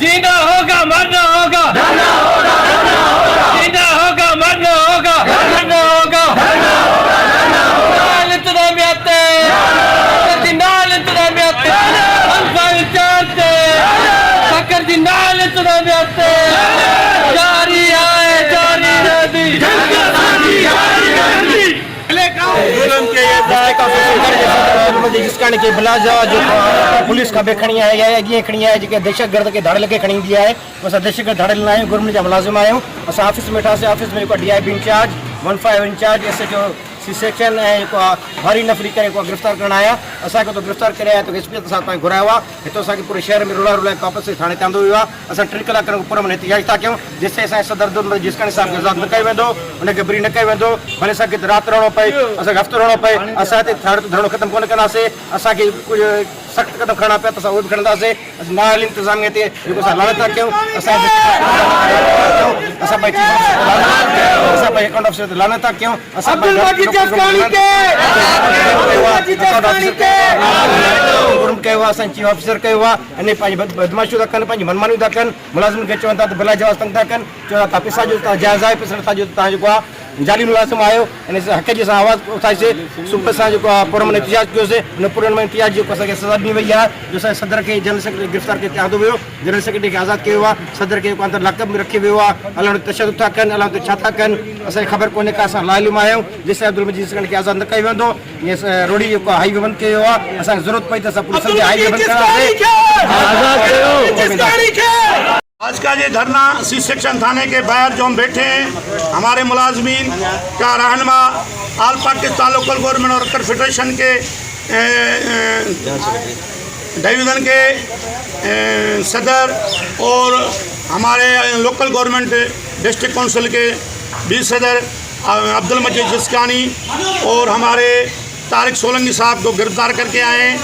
जीना होगा मरना होगा, जीना होगा मरना होगा, मरना होगा। नाल इंतजामियाते, नाल इंतजामियाते, हम चाहते शक्कर जी नाल इंतजामियाते जारी आए जारी रहती। जिसका के बिलाजा जो पुलिस का खड़ी है या ये खड़ी है जो दहशतगर्द के धाड़े लगे खड़ी दिया है बस दहशतगर्द धाड़े लाना है गवर्नमेंट जा मुलाजिम आयो अस ऑफिस में ठासे ऑफिस में DIB इंचार्ज 15 इंचार्ज SHO सी सेक्शन भारी नफरी करे गिरफ्तार करना आया असा तो गिरफ्तार करे तो SP साथ घुराया हुआ तो असा पूरे शहर में रुला रुला वापस थाने ते आंदो हुआ अस 3 कलाक ऊपर में एहतिजाज था क्यों जिससे अस सदर जिसका साहब आज़ाद न कई वेंदो उनके बरी न कई वेंदो भले अस रात रहणो पे अस हफ्तो रहणो पे अस धरणो खत्म कोन कंदासीं असा कुछ सख्त कदम खणा पे तो वो भी खणंदासीं नाल इंतजामिया ते जेको अस लानत था क्यों अस भाई अकाउंट ऑफिसर लानत था क्यों अस चीफ ऑफिसर बदमाशियों था कनि मनमानियों था कनि मुलाजिम खे चवन था भला जवाब तंग था कनि चवन था पैसा जो जायज़ है पैसा जो जाली मुलाजिम आयो हक़ जी आवाज़ उठाईसीं सुबह सां पुरमन एहतिजाज कयोसीं उन पुरमन एहतिजाज जो सज़ा ॾिनी वई आहे जो सदर के जनरल सेक्रेटरी गिरफ्तार के आंदो वियो जनरल सेक्रेटरी के आज़ाद किया हुआ सदर के अंदर लकब में रखे वियो आहे अलाए तशद्दुद था कनि अलाए छा था कनि असांखे ख़बर कोन्हे का असां लाइलूम आहियूं जेसिताईं अब्दुल मजीद के आज़ाद न कयो वेंदो ईअं रोडी हाईवे बंदि कयो आहे असांखे ज़रूरत पई त असां पुलिस जे हाईवे बंदि करासीं। आज का ये धरना सी सेक्शन थाने के बाहर जो हम बैठे हैं हमारे मुलाजमीन का रहनुमा all Pakistan local government worker federation के डिवीज़न के सदर और हमारे लोकल गवर्नमेंट डिस्ट्रिक्ट काउंसिल के 20 सदर अब्दुल मजीद जिस्कानी और हमारे तारिक सोलंकी साहब को गिरफ्तार करके आए हैं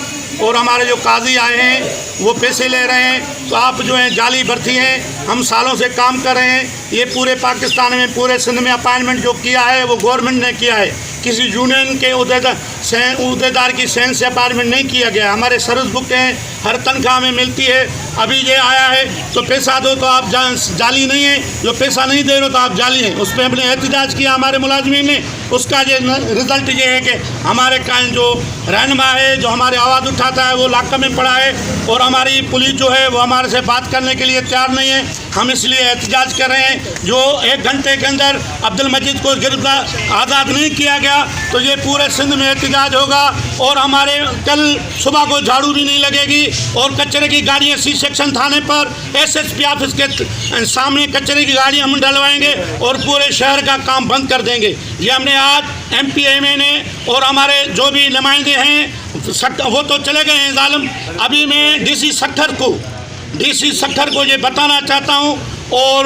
और हमारे जो काजी आए हैं वो पैसे ले रहे हैं तो आप जो हैं जाली भर्ती हैं हम सालों से काम कर रहे हैं ये पूरे पाकिस्तान में पूरे सिंध में अपॉइंटमेंट जो किया है वो गवर्नमेंट ने किया है किसी यूनियन के उहदेदार की सेंस से अपॉइंटमेंट नहीं किया गया हमारे सर्विस बुक हैं हर तनख्वाह में मिलती है अभी ये आया है तो पैसा दो तो आप जाली नहीं है जो पैसा नहीं दे रहे तो आप जाली हैं उस पर हमने एहतिजाज किया हमारे मुलाजमीन ने उसका ये रिज़ल्ट ये है कि हमारे कायम जो रहनुमा है जो हमारे आवाज़ उठाता है वो लाकअप में पड़ा है और हमारी पुलिस जो है वो हमारे से बात करने के लिए तैयार नहीं है हम इसलिए एहतिजाज कर रहे हैं जो 1 घंटे के अंदर अब्दुल मजीद को गिरफ्तार आज़ाद नहीं किया गया तो ये पूरे सिंध में एहतिजाज होगा और हमारे कल सुबह को झाड़ू भी नहीं लगेगी और कचरे की गाड़ियाँ सी सेक्शन थाने पर SSP ऑफिस के सामने कचरे की गाड़ियाँ हम डलवाएंगे और पूरे शहर का काम बंद कर देंगे ये हमने आज MP MNA और हमारे जो भी नुमाइंदे हैं वो तो चले गए हैं जालिम अभी मैं DC सखर को ये बताना चाहता हूँ और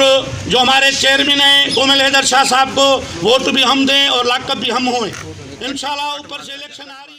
जो हमारे चेयरमैन हैं कोमल हैदर शाह साहब को वोट भी हम दें और लाकअप भी हम हों इंशाल्लाह ऊपर से इलेक्शन आ रही है।